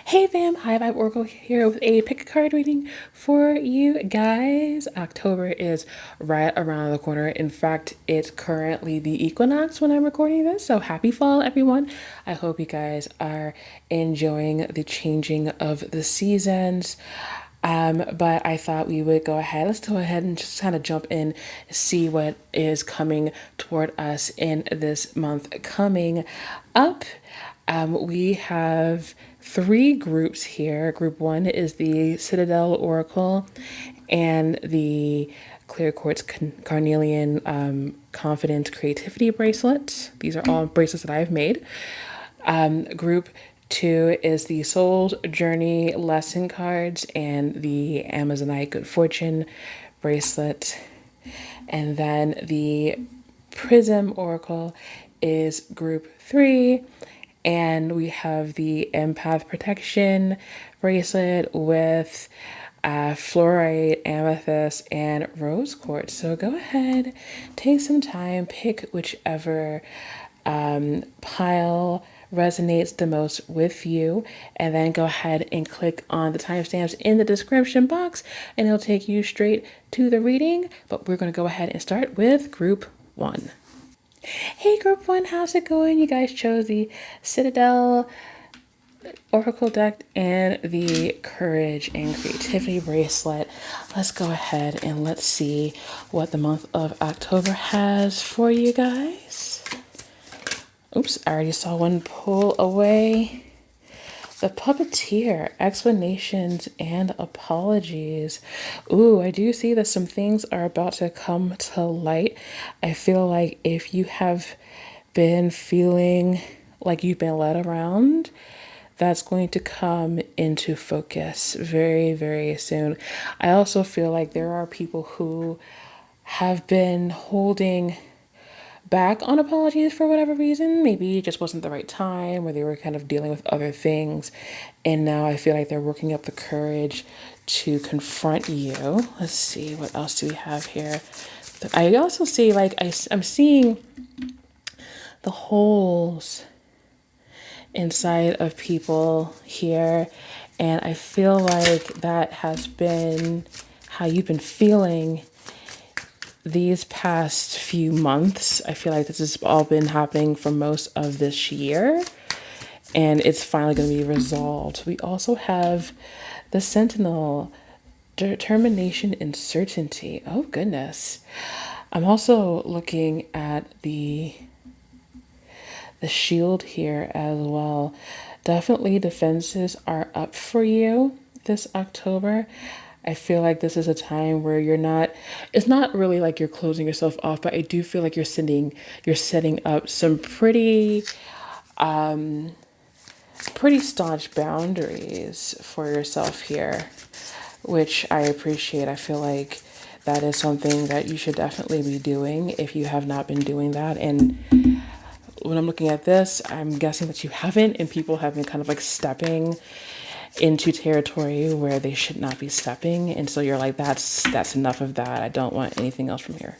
Hey fam, High Vibe Oracle here with a pick a card reading for you guys. October is right around the corner. In fact, it's currently the equinox when I'm recording this. So happy fall, everyone. I hope you guys are enjoying the changing of the seasons. But I thought we would go ahead. Let's go ahead and just kind of jump in, see what is coming toward us in this month coming up. We have three groups here. Group one is the Citadel Oracle and the Clear Quartz Carnelian Confidence Creativity bracelets. These are all bracelets that I've made. Group two is the Soul's Journey lesson cards and the Amazonite Good Fortune bracelet. And then the Prism Oracle is group three. And we have the Empath Protection bracelet with fluorite, amethyst, and rose quartz. So go ahead, take some time, pick whichever pile resonates the most with you, and then go ahead and click on the timestamps in the description box, and it'll take you straight to the reading. But we're going to go ahead and start with group one. Hey, group one, how's it going? You guys chose the Citadel Oracle deck and the Courage and Creativity bracelet. Let's go ahead and let's see what the month of October has for you guys. Oops, I already saw one pull away. The Puppeteer, explanations and apologies. Ooh, I do see that some things are about to come to light. I feel like if you have been feeling like you've been led around, that's going to come into focus very, very soon. I also feel like there are people who have been holding back on apologies for whatever reason. Maybe it just wasn't the right time or they were kind of dealing with other things. And now I feel like they're working up the courage to confront you. Let's see, what else do we have here? I also see like I'm seeing the holes inside of people here. And I feel like that has been how you've been feeling these past few months. I feel like this has all been happening for most of this year, and it's finally going to be resolved. We also have the Sentinel, determination and certainty. Oh, goodness. I'm also looking at the shield here as well. Definitely defenses are up for you this October. I feel like this is a time where it's not really like you're closing yourself off, but I do feel like you're setting up some pretty staunch boundaries for yourself here, which I appreciate. I feel like that is something that you should definitely be doing if you have not been doing that. And when I'm looking at this, I'm guessing that you haven't, and people have been kind of like stepping into territory where they should not be stepping. And so you're like, that's enough of that. I don't want anything else from here.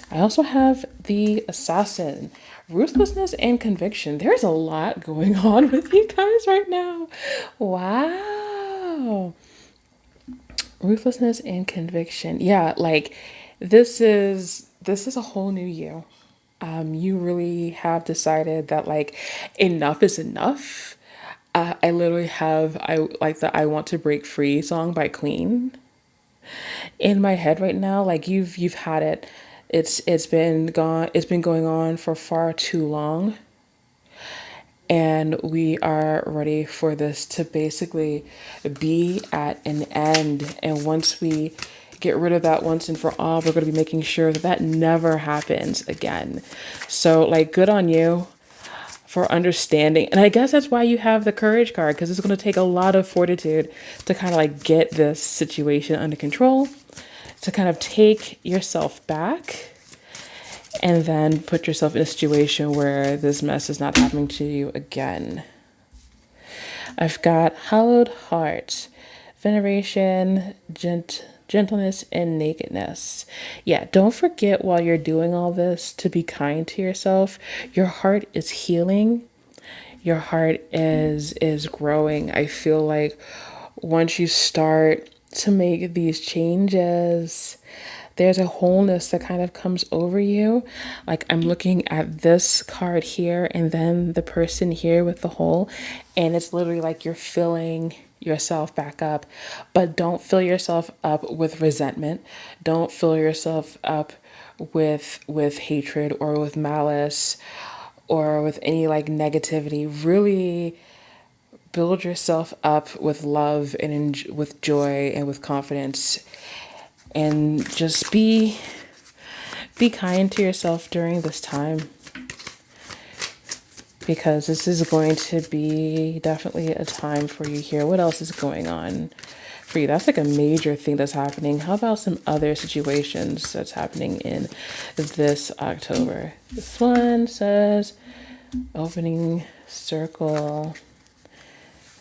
I also have the Assassin, ruthlessness and conviction. There's a lot going on with you guys right now. Wow. Ruthlessness and conviction. Yeah, like this is a whole new you. You really have decided that like enough is enough. I literally have I like the I Want to Break Free song by Queen in my head right now. Like you've had it. It's been going on for far too long. And we are ready for this to basically be at an end. And once we get rid of that once and for all, we're going to be making sure that that never happens again. So, like, good on you for understanding. And I guess that's why you have the courage card, because it's going to take a lot of fortitude to kind of like get this situation under control, to kind of take yourself back and then put yourself in a situation where this mess is not happening to you again. I've got Hallowed Heart, Veneration, Gentleness, and Nakedness. Yeah, don't forget while you're doing all this to be kind to yourself. Your heart is healing. Your heart is growing. I feel like once you start to make these changes, there's a wholeness that kind of comes over you. Like I'm looking at this card here and then the person here with the hole, and it's literally like you're filling yourself back up. But don't fill yourself up with resentment. Don't fill yourself up with hatred or with malice or with any like negativity. Really build yourself up with love and with joy and with confidence, and just be kind to yourself during this time, because this is going to be definitely a time for you here. What else is going on for you? That's like a major thing that's happening. How about some other situations that's happening in this October? This one says opening circle.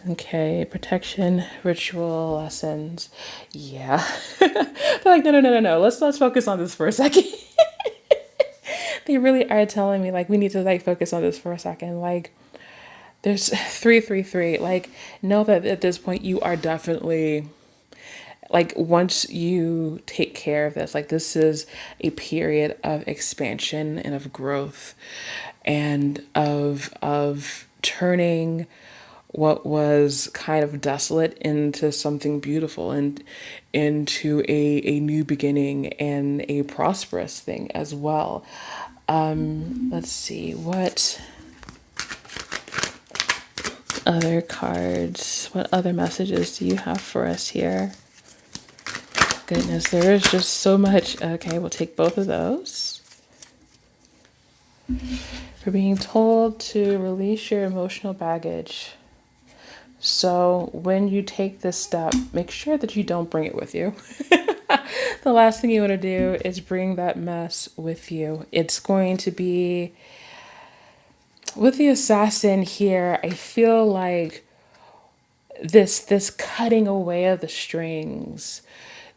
Okay, protection, ritual, lessons. Yeah. They're like, no. Let's focus on this for a second. They really are telling me like we need to like focus on this for a second. Like there's 333. Like know that at this point you are definitely like once you take care of this, like this is a period of expansion and of growth and of turning what was kind of desolate into something beautiful and into a new beginning and a prosperous thing as well. Let's see, what other cards, what other messages do you have for us here? Goodness, there is just so much. Okay, we'll take both of those. For being told to release your emotional baggage. So when you take this step, make sure that you don't bring it with you. The last thing you want to do is bring that mess with you. It's going to be, with the assassin here, I feel like this cutting away of the strings,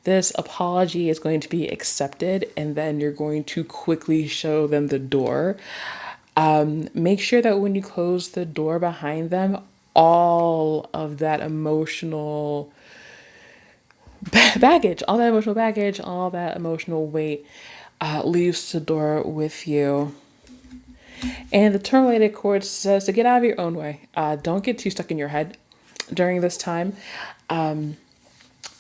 this apology is going to be accepted, and then you're going to quickly show them the door. Make sure that when you close the door behind them, all of that emotional baggage, all that emotional weight leaves the door with you. And the terminated cord says to get out of your own way. Don't get too stuck in your head during this time.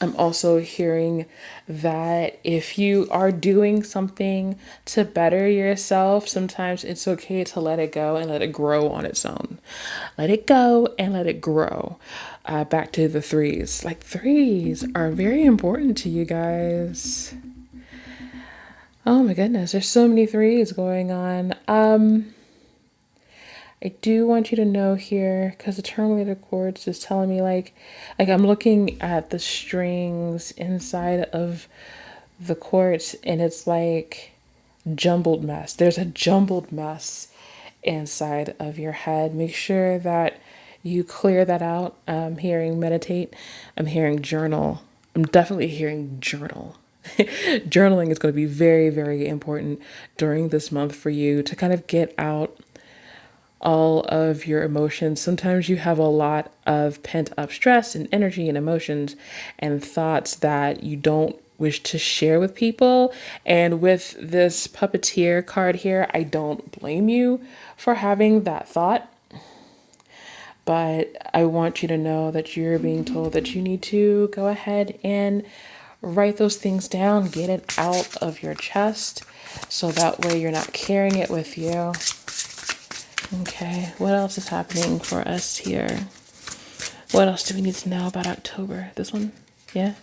I'm also hearing that if you are doing something to better yourself, sometimes it's okay to let it go and let it grow on its own. Let it go and let it grow. Back to the threes. Like threes are very important to you guys. Oh my goodness, there's so many threes going on. I do want you to know here, because the terminated chords is telling me like I'm looking at the strings inside of the chords, and it's like jumbled mess. There's a jumbled mess inside of your head. Make sure that you clear that out. I'm hearing meditate. I'm hearing journal. I'm definitely hearing journal. Journaling is going to be very, very important during this month for you to kind of get out all of your emotions. Sometimes you have a lot of pent up stress and energy and emotions and thoughts that you don't wish to share with people. And with this puppeteer card here, I don't blame you for having that thought. But I want you to know that you're being told that you need to go ahead and write those things down, get it out of your chest, so that way you're not carrying it with you. Okay, what else is happening for us here? What else do we need to know about October? This one? Yeah?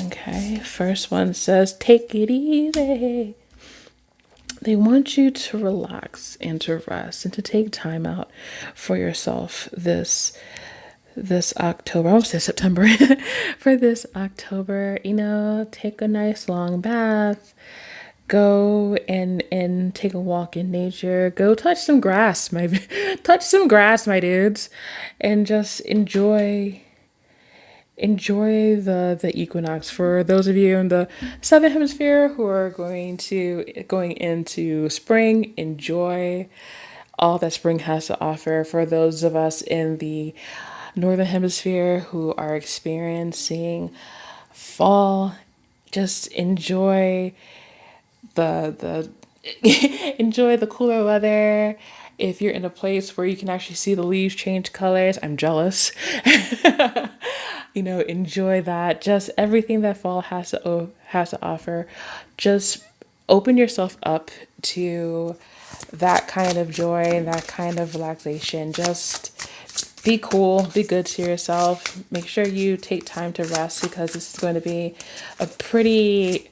Okay, first one says, take it easy. They want you to relax and to rest and to take time out for yourself this October. I almost said September. For this October, take a nice long bath. Go and take a walk in nature. Go touch some grass, my dudes, and just enjoy the equinox. For those of you in the southern hemisphere who are going into spring, enjoy all that spring has to offer. For those of us in the Northern Hemisphere who are experiencing fall, just enjoy the enjoy the cooler weather. If you're in a place where you can actually see the leaves change colors, I'm jealous. Enjoy that. Just everything that fall has to offer. Just open yourself up to that kind of joy and that kind of relaxation. Just be cool, be good to yourself. Make sure you take time to rest because this is going to be a pretty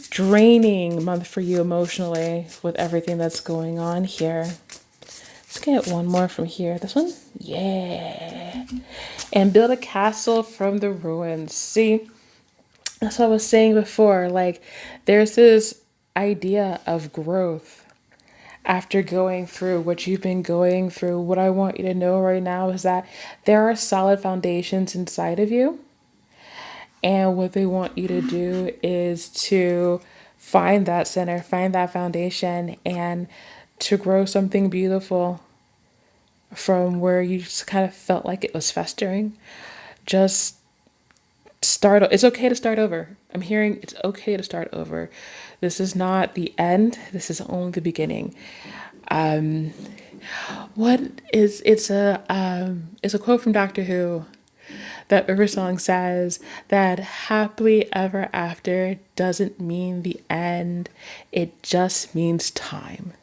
draining month for you emotionally with everything that's going on here. Let's get one more from here. This one? Yeah. And build a castle from the ruins. See, that's what I was saying before. Like, there's this idea of growth after going through what you've been going through. What I want you to know right now is that there are solid foundations inside of you. And what they want you to do is to find that center, find that foundation, and to grow something beautiful from where you just kind of felt like it was festering. Just start. It's okay to start over. I'm hearing it's okay to start over. This is not the end. This is only the beginning. What is it's a quote from Doctor Who. That River song says that happily ever after doesn't mean the end. It just means time.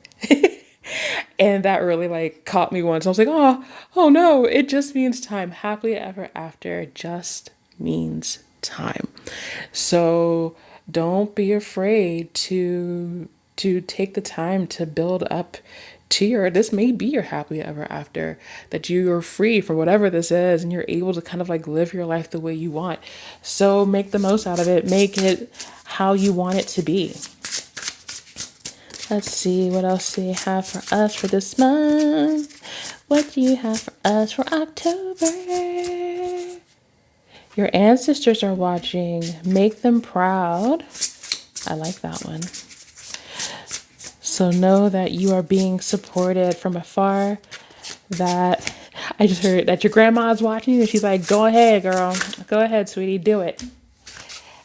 And that really like caught me once. I was like, oh no, it just means time. Happily ever after just means time. So don't be afraid to take the time to build up to this may be your happily ever after, that you are free from whatever this is and you're able to kind of like live your life the way you want. So make the most out of it. Make it how you want it to be. Let's see, what else do you have for us for this month? What do you have for us for October? Your ancestors are watching. Make them proud. I like that one. So know that you are being supported from afar. That I just heard that your grandma's watching you and she's like, go ahead, girl. Go ahead, sweetie, do it.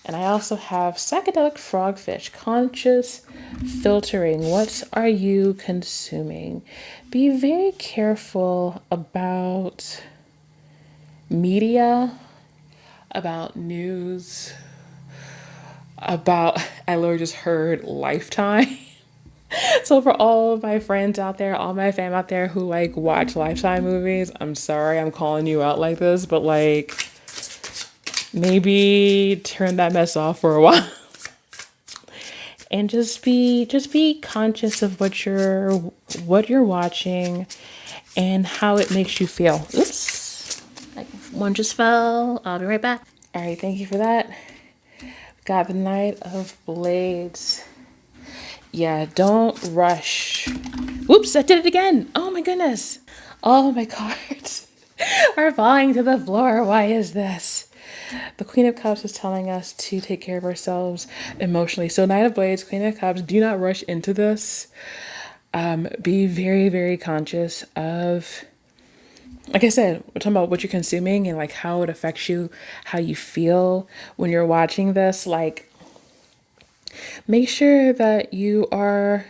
And I also have psychedelic frogfish, conscious filtering. What are you consuming? Be very careful about media, about news, about, I literally just heard Lifetime. So for all of my friends out there, all my fam out there who like watch Lifetime movies, I'm sorry I'm calling you out like this, but like maybe turn that mess off for a while. And just be conscious of what you're watching and how it makes you feel. Oops. Like one just fell. I'll be right back. All right, thank you for that. Got the Knight of Blades. Yeah, don't rush. Whoops, I did it again. Oh my goodness. All my cards are falling to the floor. Why is this? The Queen of Cups is telling us to take care of ourselves emotionally. So Knight of Blades, Queen of Cups, do not rush into this. Be very, very conscious of, like I said, we're talking about what you're consuming and like how it affects you, how you feel when you're watching this. Like, make sure that you are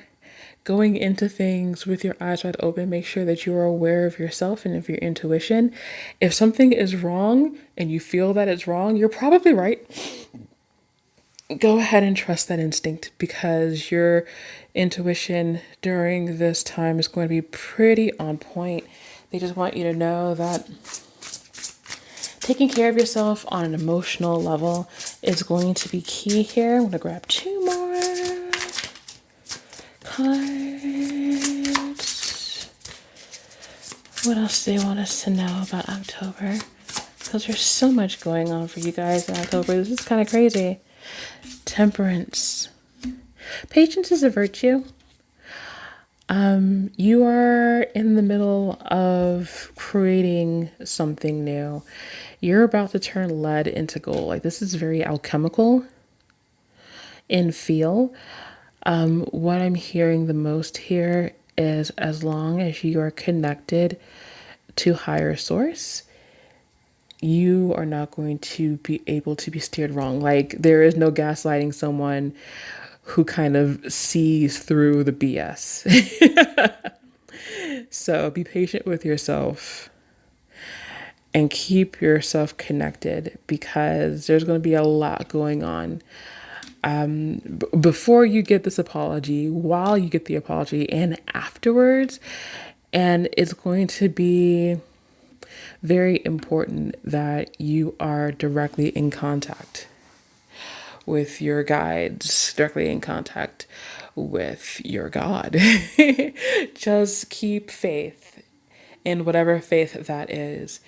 going into things with your eyes wide open. Make sure that you are aware of yourself and of your intuition. If something is wrong and you feel that it's wrong, you're probably right. Go ahead and trust that instinct because your intuition during this time is going to be pretty on point. They just want you to know that taking care of yourself on an emotional level is going to be key here. I'm going to grab two more cards. What else do they want us to know about October? Because there's so much going on for you guys in October. This is kind of crazy. Temperance. Patience is a virtue. You are in the middle of creating something new. You're about to turn lead into gold. Like, this is very alchemical in feel. What I'm hearing the most here is as long as you are connected to higher source, you are not going to be able to be steered wrong. Like, there is no gaslighting someone who kind of sees through the BS. So be patient with yourself and keep yourself connected, because there's going to be a lot going on. Before you get this apology, while you get the apology, and afterwards. And it's going to be very important that you are directly in contact with your guides, directly in contact with your God. Just keep faith in whatever faith that is,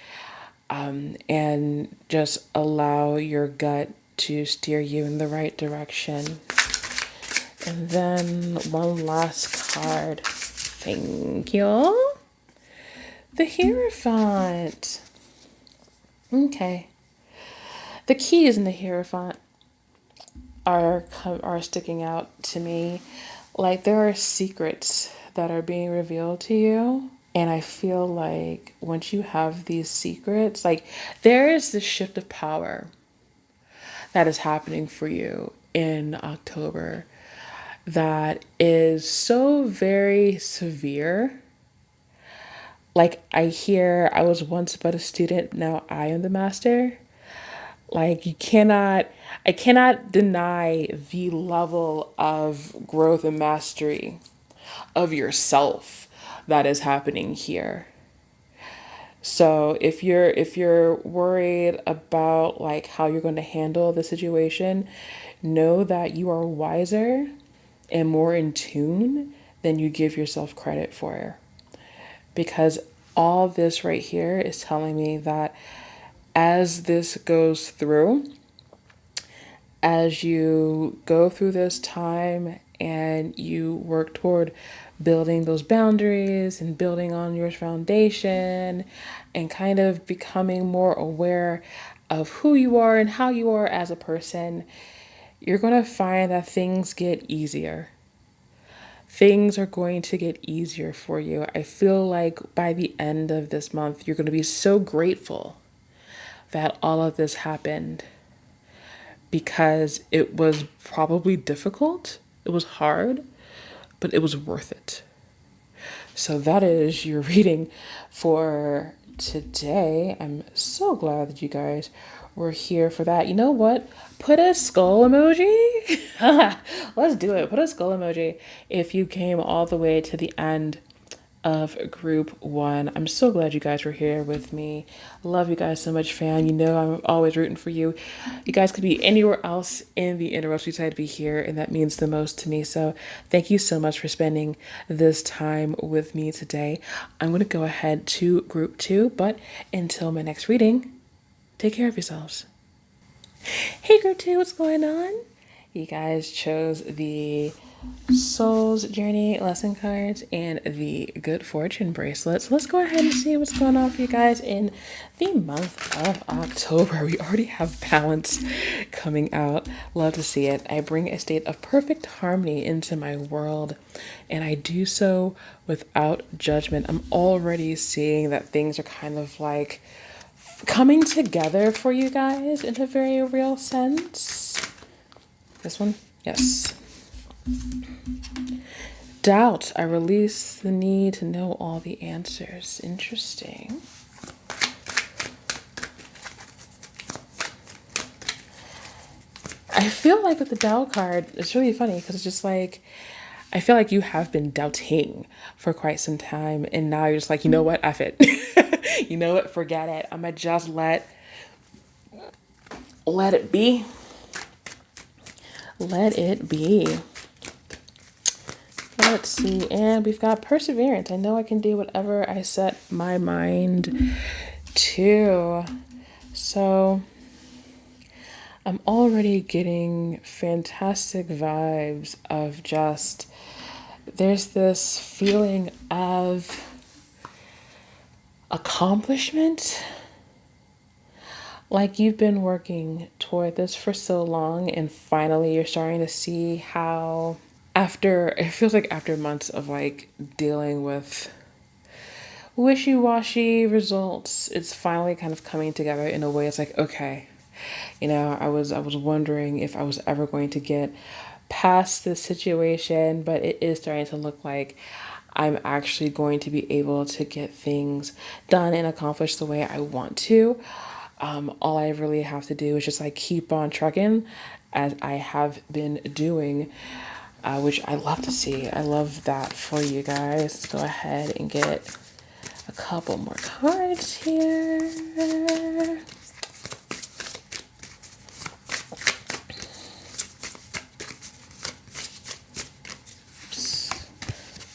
and just allow your gut to steer you in the right direction. And then one last card. Thank you. The Hierophant. Okay. The keys in the Hierophant are sticking out to me. Like, there are secrets that are being revealed to you. And I feel like once you have these secrets, like, there is this shift of power that is happening for you in October that is so very severe. Like, I was once but a student, now I am the master. Like, I cannot deny the level of growth and mastery of yourself that is happening here. So if you're worried about like how you're going to handle the situation, know that you are wiser and more in tune than you give yourself credit for. Because all this right here is telling me that as this goes through, as you go through this time and you work toward building those boundaries and building on your foundation and kind of becoming more aware of who you are and how you are as a person, you're going to find that things get easier. Things are going to get easier for you. I feel like by the end of this month, you're going to be so grateful that all of this happened, because it was probably difficult. It was hard, but it was worth it. So that is your reading for today. I'm so glad that you guys were here for that. You know what? Put a skull emoji. Let's do it. Put a skull emoji if you came all the way to the end of group one. I'm so glad you guys were here with me. Love you guys so much, fam. You know I'm always rooting for you. You guys could be anywhere else in the universe. We decided to be here, and that means the most to me. So thank you so much for spending this time with me today. I'm going to go ahead to group two, but until my next reading, take care of yourselves. Hey, group two, what's going on? You guys chose the Soul's Journey lesson cards and the Good Fortune bracelets. Let's go ahead and see what's going on for you guys in the month of October. We already have balance coming out. Love to see it. I bring a state of perfect harmony into my world, and I do so without judgment. I'm already seeing that things are kind of like coming together for you guys in a very real sense. This one? Yes. Doubt. I release the need to know all the answers. Interesting. I feel like with the doubt card, it's really funny because it's just like, I feel like you have been doubting for quite some time, and now you're just like, you know what, F it. You know what, forget it. I'm gonna just let it be. Let it be. Let's see, and we've got perseverance. I know I can do whatever I set my mind to. So I'm already getting fantastic vibes of just, there's this feeling of accomplishment. Like, you've been working toward this for so long, and finally you're starting to see how after, it feels like after months of like dealing with wishy-washy results, it's finally kind of coming together in a way. It's like, okay, I was wondering if I was ever going to get past this situation, but it is starting to look like I'm actually going to be able to get things done and accomplished the way I want to. All I really have to do is just like keep on trucking as I have been doing, which I love to see. I love that for you guys. Let's go ahead and get a couple more cards here.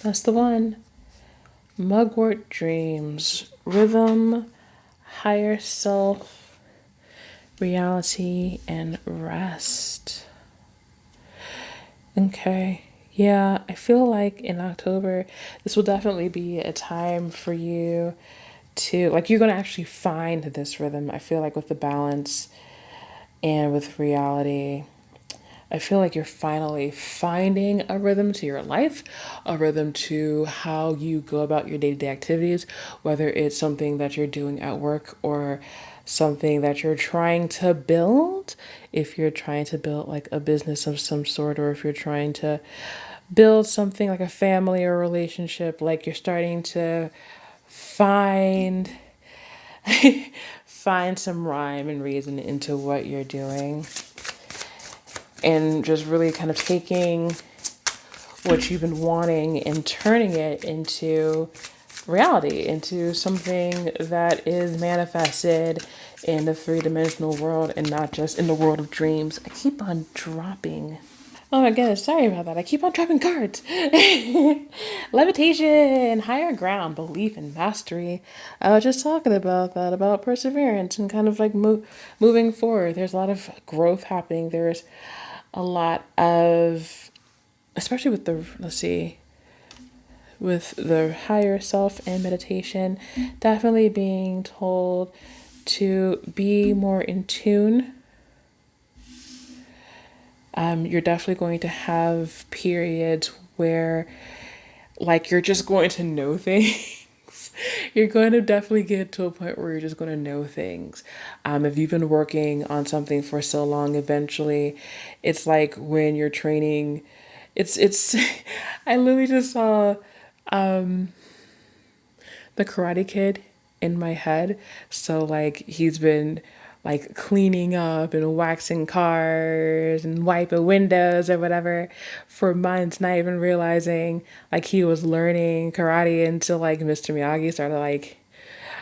That's the one. Mugwort dreams, rhythm, higher self, reality, and rest. Okay. Yeah, I feel like in October, this will definitely be a time for you to, like, you're going to actually find this rhythm. I feel like with the balance and with reality, I feel like you're finally finding a rhythm to your life, a rhythm to how you go about your day to day activities, whether it's something that you're doing at work or something that you're trying to build. If you're trying to build like a business of some sort, or if you're trying to build something like a family or relationship, like you're starting to find find some rhyme and reason into what you're doing, and just really kind of taking what you've been wanting and turning it into reality, into something that is manifested in the three-dimensional world and not just in the world of dreams. I keep on dropping. Oh my goodness, sorry about that. I keep on dropping cards. Levitation, higher ground, belief, and mastery. I was just talking about that, about perseverance and kind of like moving forward. There's a lot of growth happening. There's a lot of, especially with the, let's see, with the higher self and meditation, definitely being told to be more in tune. You're definitely going to have periods where, like, you're just going to know things. You're going to definitely get to a point where you're just going to know things. If you've been working on something for so long, eventually, it's like when you're training. It's. I literally just saw the Karate Kid in my head. So like he's been like cleaning up and waxing cars and wiping windows or whatever for months, not even realizing like he was learning karate until like Mr. Miyagi started like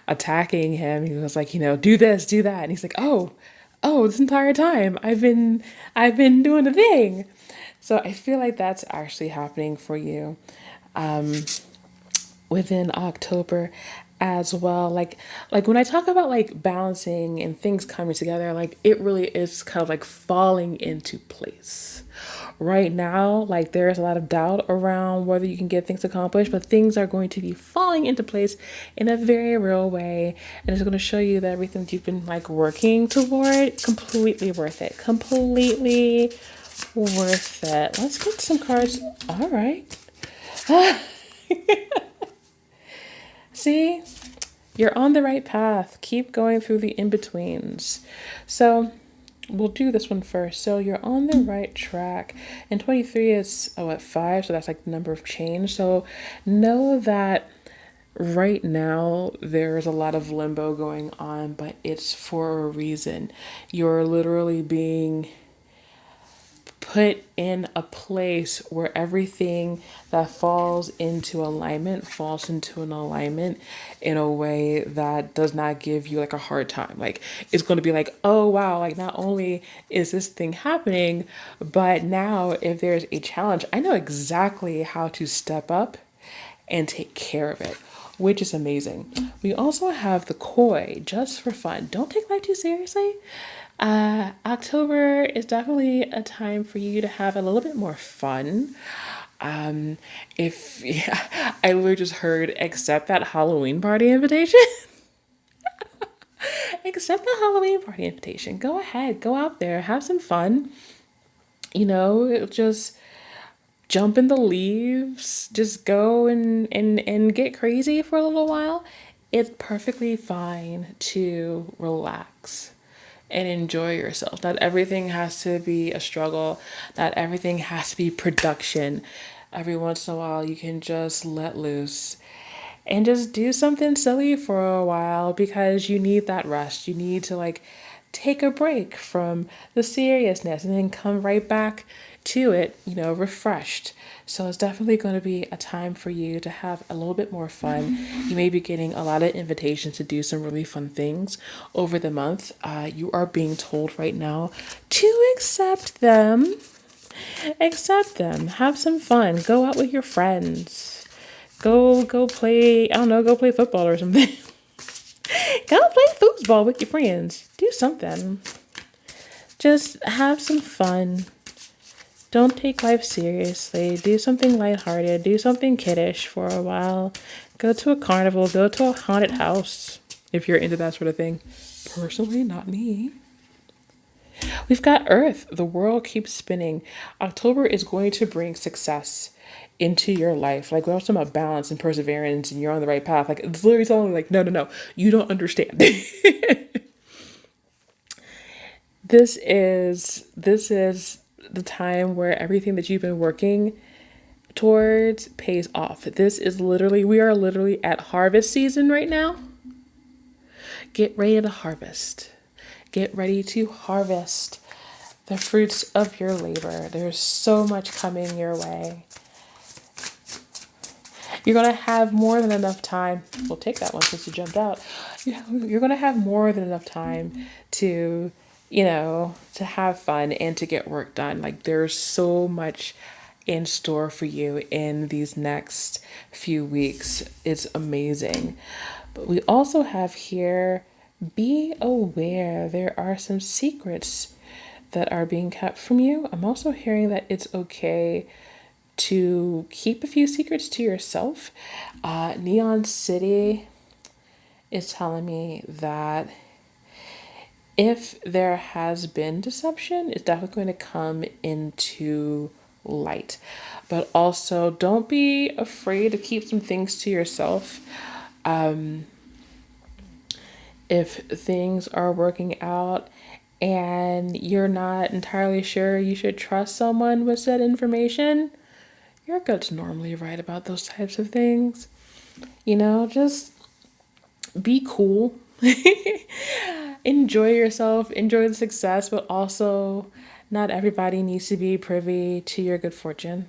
attacking him. He was like, do this, do that. And he's like, oh, this entire time I've been doing the thing. So I feel like that's actually happening for you within October as well. Like when I talk about like balancing and things coming together, like it really is kind of like falling into place. Right now, like there's a lot of doubt around whether you can get things accomplished, but things are going to be falling into place in a very real way. And it's going to show you that everything that you've been like working toward, completely worth it. Completely worth it. Let's get some cards. All right. See, you're on the right path. Keep going through the in-betweens. So we'll do this one first. So you're on the right track. And 23 is, at 5. So that's like the number of change. So know that right now there's a lot of limbo going on, but it's for a reason. You're literally being put in a place where everything that falls into an alignment in a way that does not give you like a hard time. Like it's going to be like, oh wow, like not only is this thing happening, but now if there's a challenge, I know exactly how to step up and take care of it, which is amazing. We also have the koi, just for fun. Don't take life too seriously. October is definitely a time for you to have a little bit more fun. If yeah, I literally just heard accept that Halloween party invitation. Accept the Halloween party invitation. Go ahead, go out there, have some fun. Just jump in the leaves, just go and get crazy for a little while. It's perfectly fine to relax and enjoy yourself. Not everything has to be a struggle. Not everything has to be production. Every once in a while, you can just let loose and just do something silly for a while because you need that rest. You need to like take a break from the seriousness and then come right back to it, refreshed. So it's definitely going to be a time for you to have a little bit more fun. You may be getting a lot of invitations to do some really fun things over the month. You are being told right now to accept them. Accept them. Have some fun. Go out with your friends. Go play, I don't know, go play football or something. Go play foosball with your friends. Do something. Just have some fun. Don't take life seriously. Do something lighthearted. Do something kiddish for a while. Go to a carnival. Go to a haunted house if you're into that sort of thing. Personally, not me. We've got Earth. The world keeps spinning. October is going to bring success into your life. Like, we're talking about balance and perseverance and you're on the right path. Like, it's literally telling me, like, no, you don't understand. This is the time where everything that you've been working towards pays off. We are literally at harvest season right now. Get ready to harvest. Get ready to harvest the fruits of your labor. There's so much coming your way. You're going to have more than enough time. We'll take that one since you jumped out. You're going to have more than enough time to, to have fun and to get work done. Like, there's so much in store for you in these next few weeks. It's amazing. But we also have here, be aware there are some secrets that are being kept from you. I'm also hearing that it's okay to keep a few secrets to yourself. Neon City is telling me that if there has been deception, it's definitely going to come into light. But also, don't be afraid to keep some things to yourself. If things are working out and you're not entirely sure you should trust someone with said information, your gut's normally right about those types of things. Just be cool. Enjoy yourself, enjoy the success, but also not everybody needs to be privy to your good fortune,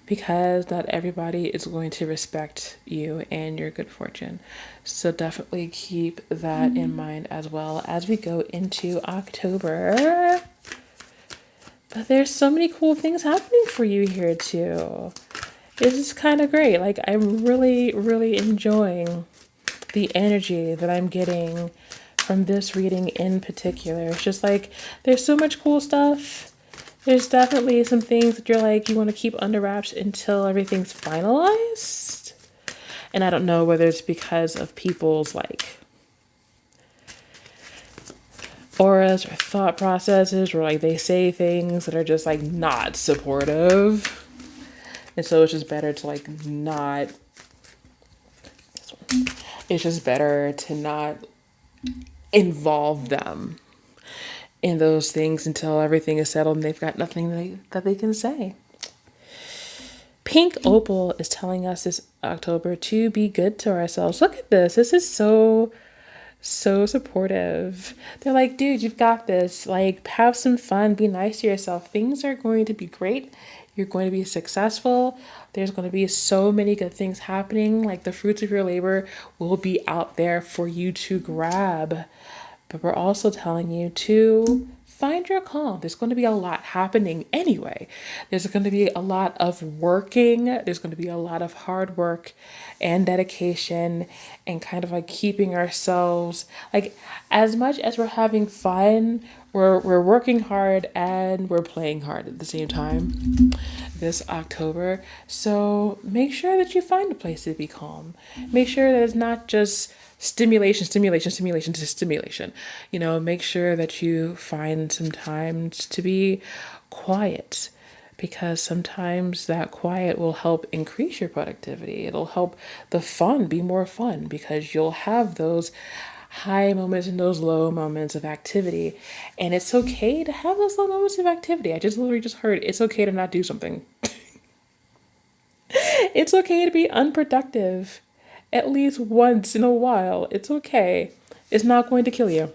because not everybody is going to respect you and your good fortune. So definitely keep that in mind as well as we go into October. But there's so many cool things happening for you here too. This is kind of great. Like, I'm really, really enjoying the energy that I'm getting from this reading in particular. It's just like, there's so much cool stuff. There's definitely some things that you're like, you want to keep under wraps until everything's finalized. And I don't know whether it's because of people's like auras or thought processes, or like they say things that are just like not supportive. And so it's just better to like not, it's just better to not involve them in those things until everything is settled and they've got nothing that they can say. Pink Opal is telling us this October to be good to ourselves. Look at this. This is so supportive. They're like, dude, you've got this. Like, have some fun. Be nice to yourself. Things are going to be great. You're going to be successful. There's going to be so many good things happening. Like, the fruits of your labor will be out there for you to grab. But we're also telling you to find your calm. There's going to be a lot happening anyway. There's going to be a lot of working. There's going to be a lot of hard work and dedication and kind of like keeping ourselves, like, as much as we're having fun, we're working hard and we're playing hard at the same time this October. So make sure that you find a place to be calm. Make sure that it's not just stimulation to stimulation. Make sure that you find some time to be quiet, because sometimes that quiet will help increase your productivity. It'll help the fun be more fun because you'll have those high moments and those low moments of activity. And it's okay to have those low moments of activity. I just literally just heard it's okay to not do something. It's okay to be unproductive at least once in a while. It's okay. It's not going to kill you.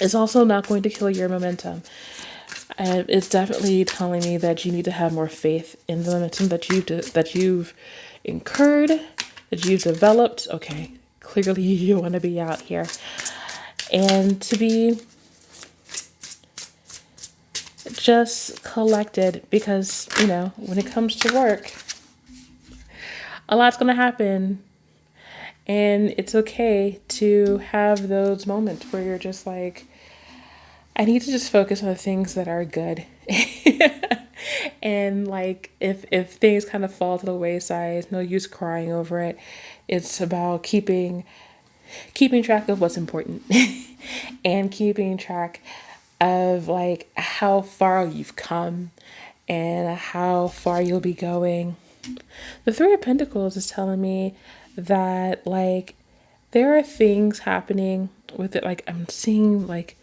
It's also not going to kill your momentum. It's definitely telling me that you need to have more faith in the momentum that you've incurred, that you've developed. Okay, clearly you want to be out here, and to be just collected, because when it comes to work, a lot's gonna happen, and it's okay to have those moments where you're just like, I need to just focus on the things that are good. And like if things kind of fall to the wayside, no use crying over it. It's about keeping track of what's important and keeping track of like how far you've come and how far you'll be going. The Three of Pentacles is telling me that like there are things happening with it. Like I'm seeing like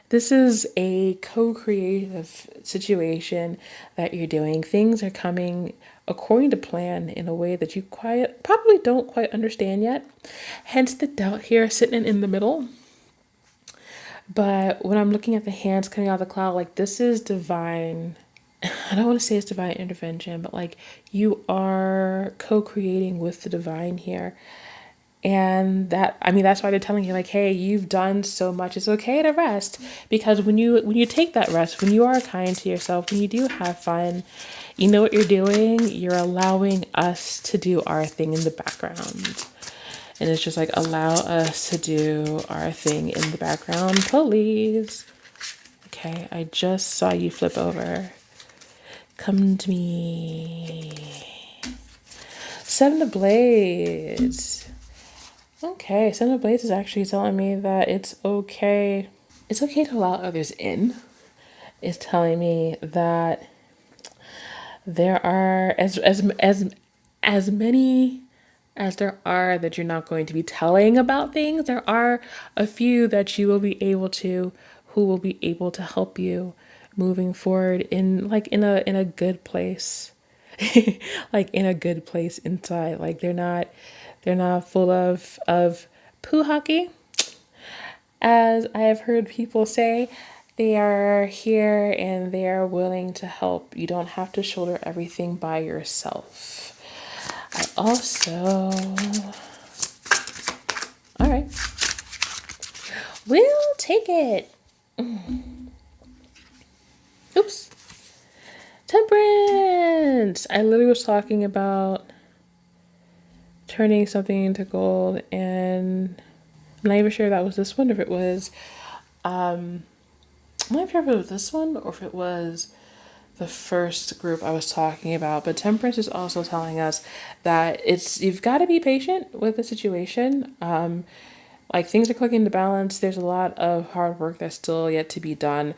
this is a co-creative situation that you're doing. Things are coming according to plan in a way that you probably don't quite understand yet. Hence the doubt here sitting in the middle. But when I'm looking at the hands coming out of the cloud, like this is divine. I don't want to say it's divine intervention, but like you are co-creating with the divine here. And that's why they're telling you like, hey, you've done so much, it's okay to rest, because when you take that rest, when you are kind to yourself, when you do have fun, you know what you're doing, you're allowing us to do our thing in the background. And it's just like, allow us to do our thing in the background, please. Okay, I just saw you flip over. Come to me. Seven of Blades. Okay, Seven of Blades is actually telling me that it's okay. It's okay to allow others in. It's telling me that there are as many as there are that you're not going to be telling about things. There are a few that you will be able to, who will be able to help you moving forward in a good place. Like in a good place inside. Like they're not full of poo hockey, as I have heard people say. They are here and they are willing to help. You don't have to shoulder everything by yourself. I also, all right, we'll take it. Oops. Temperance. I literally was talking about turning something into gold, and I'm not even sure that was this one, or if it was, I'm not sure if it was this one or if it was the first group I was talking about. But Temperance is also telling us that you've got to be patient with the situation. Like things are clicking into balance. There's a lot of hard work that's still yet to be done.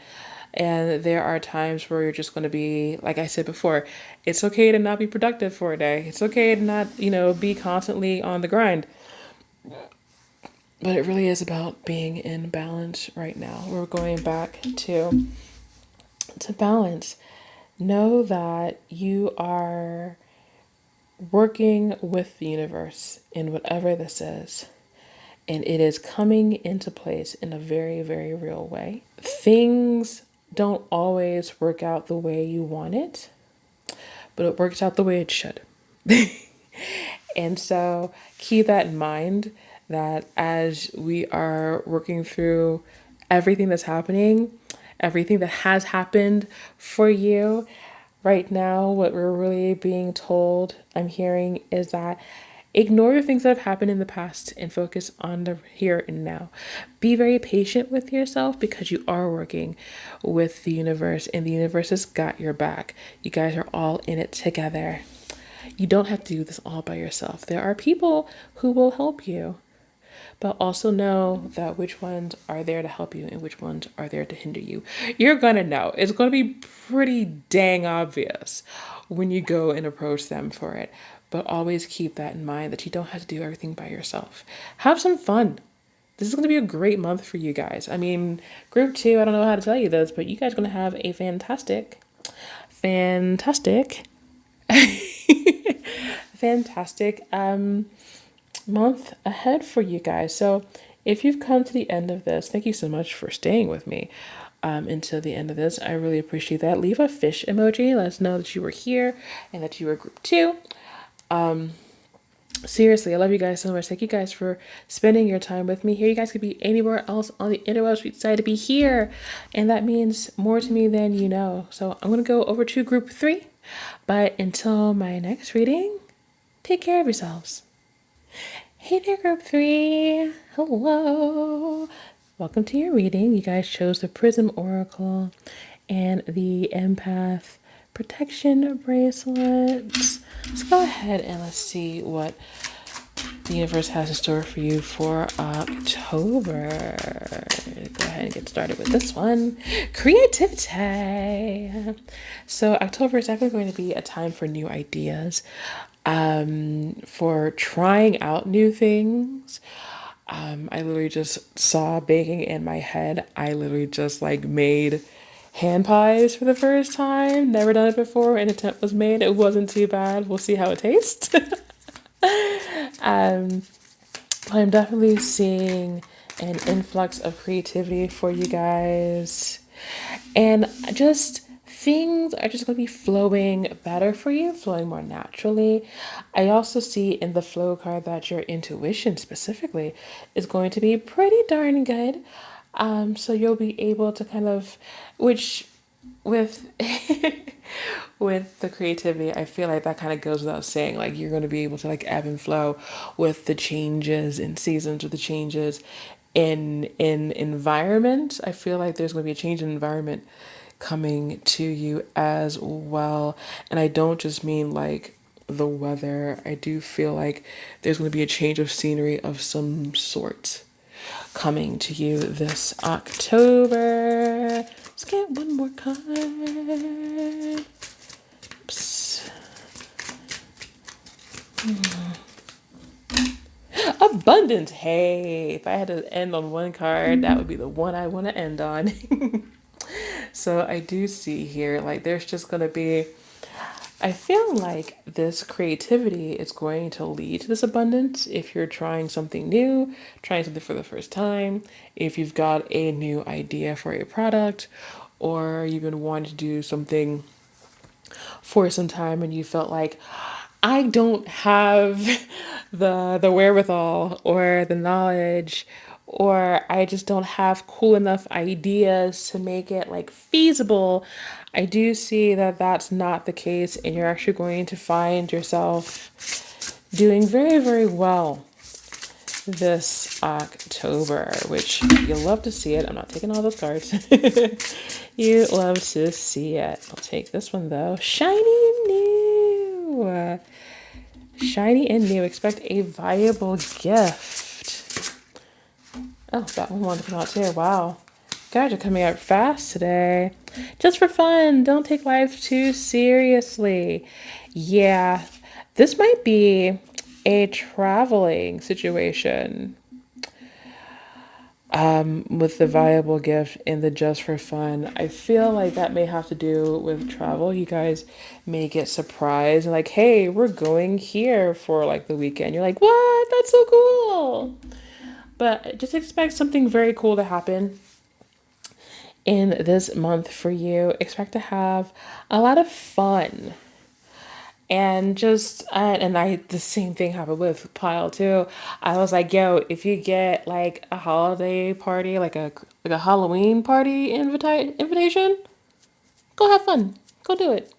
And there are times where you're just going to be, like I said before, it's okay to not be productive for a day. It's okay to not, be constantly on the grind. But it really is about being in balance right now. We're going back to balance. Know that you are working with the universe in whatever this is. And it is coming into place in a very, very real way. Things don't always work out the way you want it, but it works out the way it should. And so keep that in mind, that as we are working through everything that's happening, everything that has happened for you right now, what we're really being told, I'm hearing, is that ignore the things that have happened in the past and focus on the here and now. Be very patient with yourself, because you are working with the universe and the universe has got your back. You guys are all in it together. You don't have to do this all by yourself. There are people who will help you, but also know that which ones are there to help you and which ones are there to hinder you. You're gonna know. It's gonna be pretty dang obvious when you go and approach them for it. But always keep that in mind that you don't have to do everything by yourself. Have some fun. This is going to be a great month for you guys. I mean, group two, I don't know how to tell you this, but you guys are going to have a fantastic, fantastic month ahead for you guys. So if you've come to the end of this, thank you so much for staying with me until the end of this. I really appreciate that. Leave a fish emoji. Let us know that you were here and that you were group two. Seriously, I love you guys so much. Thank you guys for spending your time with me here. You guys could be anywhere else on the interwebs. We decided to be here, and that means more to me than you know. So I'm going to go over to group three. But until my next reading, take care of yourselves. Hey there, group three. Hello. Welcome to your reading. You guys chose the Prism Oracle and the Empath Protection Bracelets. Let's go ahead and let's see what the universe has in store for you for October. Go ahead and get started with this one. Creativity. So October is definitely going to be a time for new ideas, for trying out new things. I literally just saw baking in my head. I literally just like made hand pies for the first time. Never done it before. An attempt was made. It wasn't too bad. We'll see how it tastes. I'm definitely seeing an influx of creativity for you guys. And just things are just going to be flowing better for you, flowing more naturally. I also see in the flow card that your intuition specifically is going to be pretty darn good. So you'll be able to kind of, which with with the creativity, I feel like that kind of goes without saying. Like you're going to be able to like ebb and flow with the changes in seasons, with the changes in environment. I feel like there's going to be a change in environment coming to you as well. And I don't just mean like the weather. I do feel like there's going to be a change of scenery of some sort coming to you this October. Let's get one more card. Oops. Abundance. Hey, if I had to end on one card, that would be the one I want to end on. So I do see here, like, there's just going to be, I feel like this creativity is going to lead to this abundance if you're trying something new, trying something for the first time, if you've got a new idea for a product, or you've been wanting to do something for some time and you felt like, I don't have the wherewithal or the knowledge, or I just don't have cool enough ideas to make it like feasible. I do see that that's not the case, and you're actually going to find yourself doing very, very well this October, which you love to see it. I'm not taking all those cards. You love to see it. I'll take this one though. Shiny and new. Shiny and new. Expect a valuable gift. Oh, that one wanted to come out too. Wow. Guys are coming out fast today. Just for fun. Don't take life too seriously. Yeah, this might be a traveling situation. With the valuable gift and the just for fun. I feel like that may have to do with travel. You guys may get surprised and like, hey, we're going here for like the weekend. You're like, what? That's so cool. But just expect something very cool to happen in this month for you. Expect to have a lot of fun. And just, the same thing happened with Pile too. I was like, yo, if you get like a holiday party, like a Halloween party invitation, go have fun. Go do it.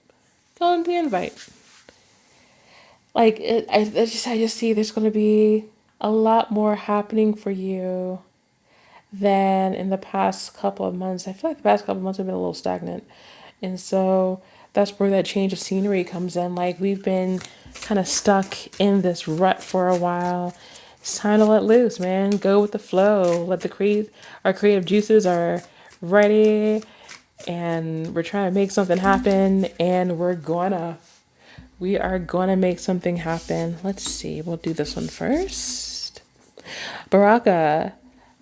Go on the invite. Like, I just see there's going to be a lot more happening for you than in the past couple of months. I feel like the past couple of months have been a little stagnant. And so that's where that change of scenery comes in. Like we've been kind of stuck in this rut for a while. It's time to let loose, man. Go with the flow. Let our creative juices are ready, and we're trying to make something happen, and we are gonna make something happen. Let's see. We'll do this one first. Baraka,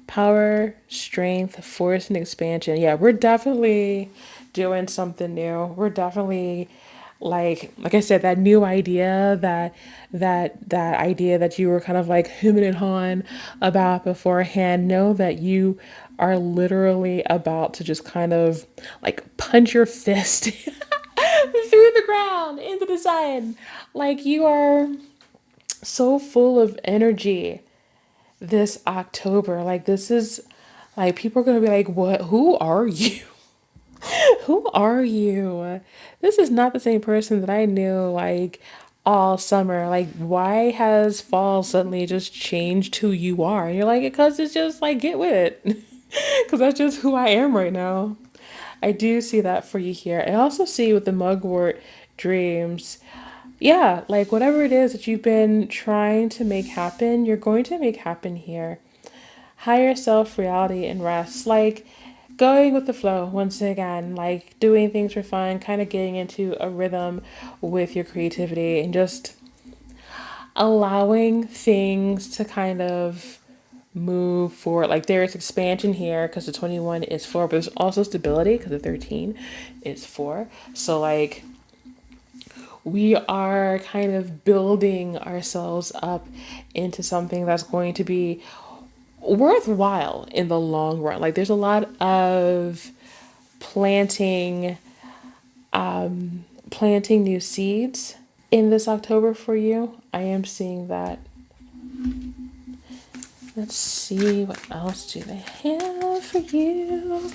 power, strength, force, and expansion. Yeah, we're definitely doing something new. We're definitely like I said, that new idea, that idea that you were kind of like hemming and hawing about beforehand. Know that you are literally about to just kind of like punch your fist through the ground into the sun. Like you are so full of energy this October. Like this is like people are gonna be like, what? Who are you? Who are you? This is not the same person that I knew like all summer. Like, why has fall suddenly just changed who you are? And you're like, because it's just like, get with it. Because that's just who I am right now. I do see that for you here. I also see with the mugwort dreams, yeah, like whatever it is that you've been trying to make happen, you're going to make happen here. Higher self reality and rest. Like going with the flow once again, like doing things for fun, kind of getting into a rhythm with your creativity and just allowing things to kind of move forward. Like there's expansion here because the 21 is 4, but there's also stability because the 13 is 4. So like we are kind of building ourselves up into something that's going to be worthwhile in the long run. Like there's a lot of planting planting new seeds in this October for you. I am seeing that. Let's see, what else do they have for you?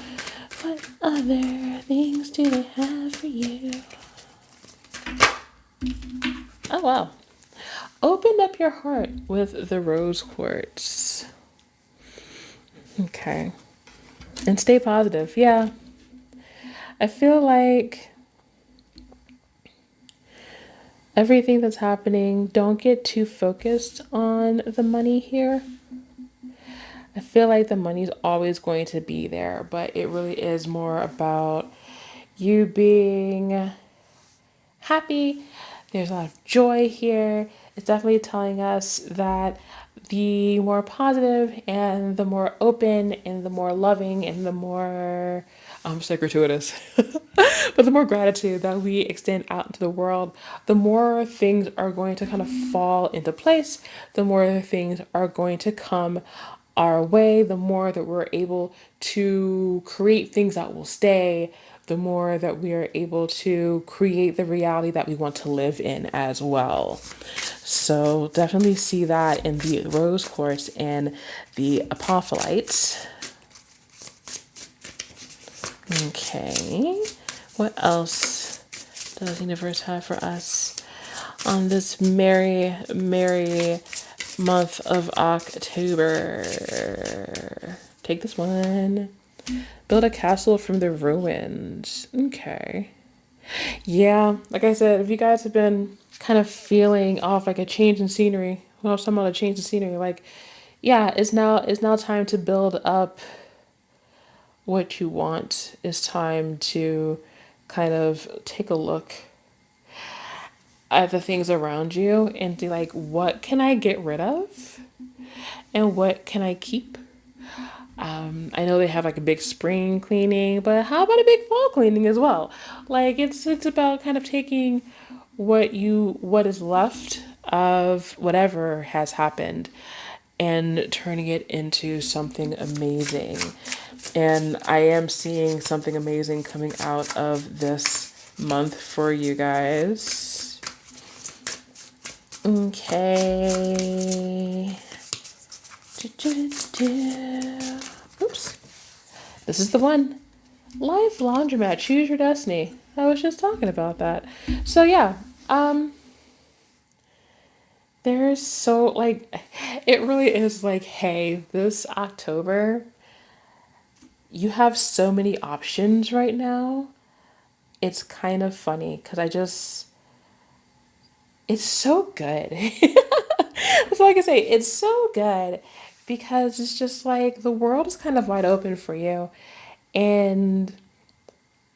What other things do they have for you? Oh wow. Open up your heart with the rose quartz. Okay. And stay positive. Yeah. I feel like everything that's happening, don't get too focused on the money here. I feel like the money's always going to be there, but it really is more about you being happy. There's a lot of joy here. It's definitely telling us that the more positive and the more open and the more loving and the more I'm so gratuitous, but the more gratitude that we extend out into the world, the more things are going to kind of fall into place, the more things are going to come our way, the more that we're able to create things that will stay, the more that we are able to create the reality that we want to live in as well. So definitely see that in the rose quartz and the apopholites. Okay, what else does the universe have for us on this merry, merry month of October? Take this one. Build a castle from the ruins. Okay. Yeah, like I said, if you guys have been kind of feeling off like a change in scenery, well, I was talking about a change in scenery, like, yeah, it's now time to build up what you want. It's time to kind of take a look at the things around you and be like, what can I get rid of? And what can I keep? I know they have like a big spring cleaning, but how about a big fall cleaning as well? Like it's about kind of taking what is left of whatever has happened and turning it into something amazing. And I am seeing something amazing coming out of this month for you guys. Okay. Oops. This is the one. Life Laundromat, choose your destiny. I was just talking about that. So yeah, there's so like it really is like, hey, this October you have so many options right now. It's kind of funny because it's so good. So like I say, it's so good because it's just like the world is kind of wide open for you. And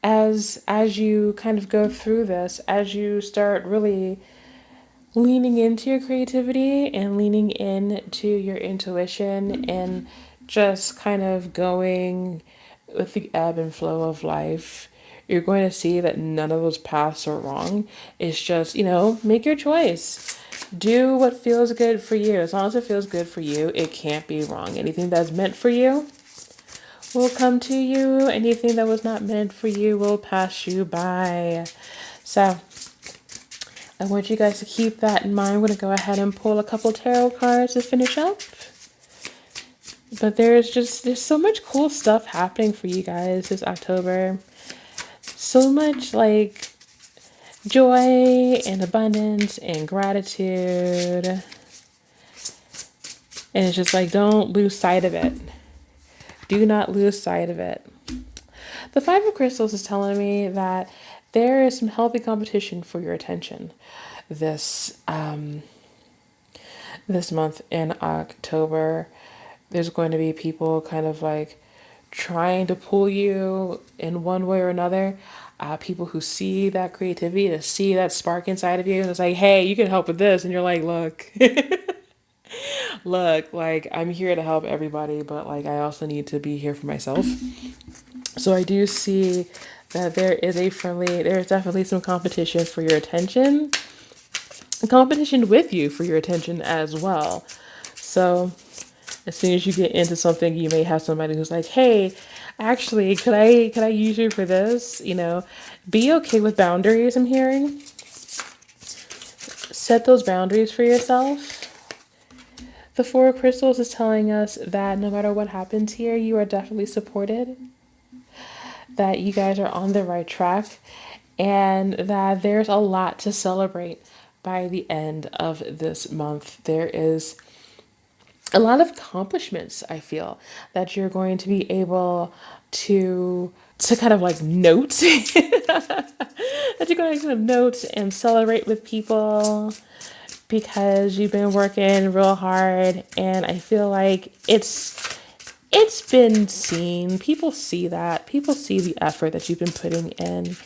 as you kind of go through this, as you start really leaning into your creativity and leaning into your intuition and just kind of going with the ebb and flow of life, you're going to see that none of those paths are wrong. It's just, make your choice. Do what feels good for you. As long as it feels good for you, it can't be wrong. Anything that's meant for you will come to you. Anything that was not meant for you will pass you by. So, I want you guys to keep that in mind. I'm going to go ahead and pull a couple tarot cards to finish up. But there's so much cool stuff happening for you guys this October. So much like joy and abundance and gratitude. And it's just like, don't lose sight of it. Do not lose sight of it. The Five of Crystals is telling me that there is some healthy competition for your attention this month in October. There's going to be people kind of like trying to pull you in one way or another. People who see that creativity, to see that spark inside of you, and it's like, hey, you can help with this, and you're like, look, look, like I'm here to help everybody, but like I also need to be here for myself. So I do see that there's definitely some competition for your attention, competition with you for your attention as well. So as soon as you get into something, you may have somebody who's like, hey, actually, could I use you for this? Be okay with boundaries, I'm hearing. Set those boundaries for yourself. The Four of Crystals is telling us that no matter what happens here, you are definitely supported, that you guys are on the right track, and that there's a lot to celebrate by the end of this month. There is a lot of accomplishments, I feel, that you're going to be able to kind of like note that you're going to kind of note and celebrate with people because you've been working real hard, and I feel like it's been seen. People see that. People see the effort that you've been putting in,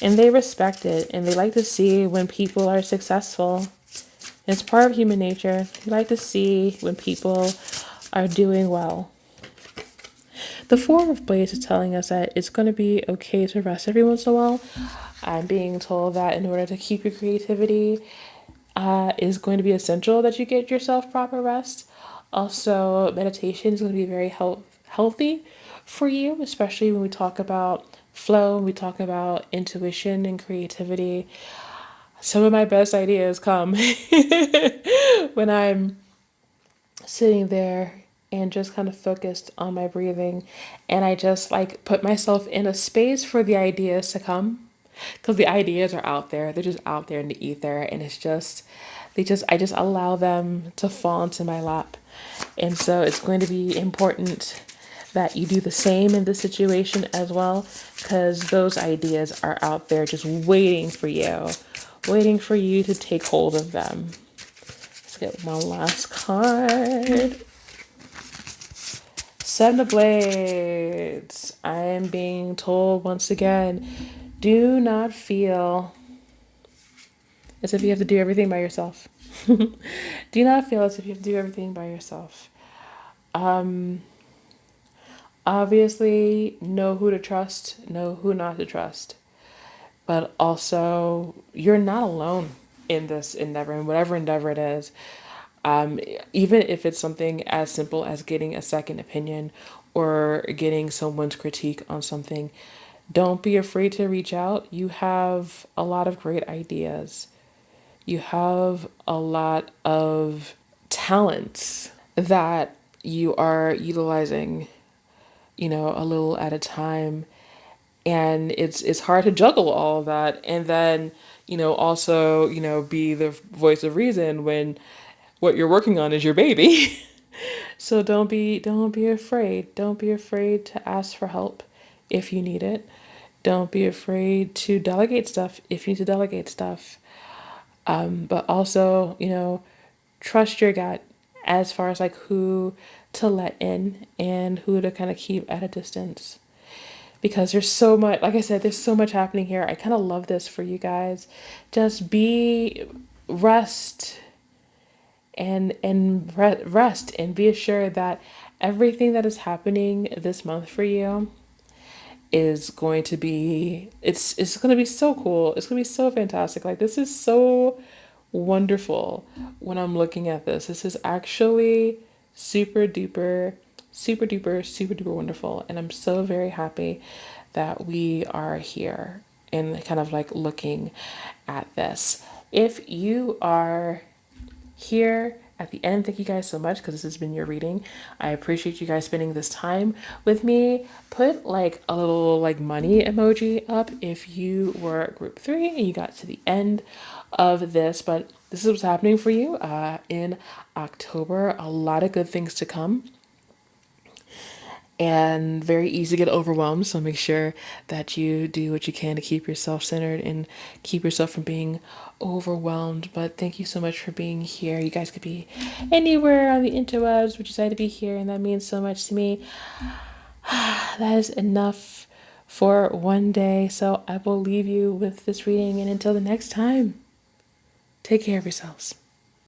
and they respect it, and they like to see when people are successful. It's part of human nature. You like to see when people are doing well. The Four of Blades is telling us that it's going to be okay to rest every once in a while. I'm being told that in order to keep your creativity, is going to be essential that you get yourself proper rest. Also, meditation is going to be very healthy for you, especially when we talk about flow, when we talk about intuition and creativity. Some of my best ideas come when I'm sitting there and just kind of focused on my breathing, and I just like put myself in a space for the ideas to come, because the ideas are out there. They're just out there in the ether, and it's just I just allow them to fall into my lap. And so it's going to be important that you do the same in this situation as well, because those ideas are out there just waiting for you to take hold of them. Let's get one last card. Seven of Blades. I am being told once again, do not feel as if you have to do everything by yourself. Do not feel as if you have to do everything by yourself. Obviously, know who to trust, know who not to trust. But also, you're not alone in this endeavor, in whatever endeavor it is. Even if it's something as simple as getting a second opinion or getting someone's critique on something, don't be afraid to reach out. You have a lot of great ideas. You have a lot of talents that you are utilizing, a little at a time. And it's hard to juggle all of that and then, also, be the voice of reason when what you're working on is your baby. So don't be afraid. Don't be afraid to ask for help if you need it. Don't be afraid to delegate stuff if you need to delegate stuff. But also, trust your gut as far as like who to let in and who to kind of keep at a distance, because there's so much, like I said, there's so much happening here. I kind of love this for you guys. Just be rest rest and be assured that everything that is happening this month for you is going to be, it's going to be so cool. It's going to be so fantastic. Like, this is so wonderful. When I'm looking at this is actually super duper, super duper, super duper wonderful, and I'm so very happy that we are here and kind of like looking at this. If you are here at the end, thank you guys so much, because this has been your reading. I appreciate you guys spending this time with me. Put like a little like money emoji up if you were group 3 and you got to the end of this. But this is what's happening for you in October. A lot of good things to come, and very easy to get overwhelmed. So make sure that you do what you can to keep yourself centered and keep yourself from being overwhelmed. But thank you so much for being here. You guys could be anywhere on the interwebs, but you decided to be here, and that means so much to me. That is enough for one day. So I will leave you with this reading, and until the next time, take care of yourselves.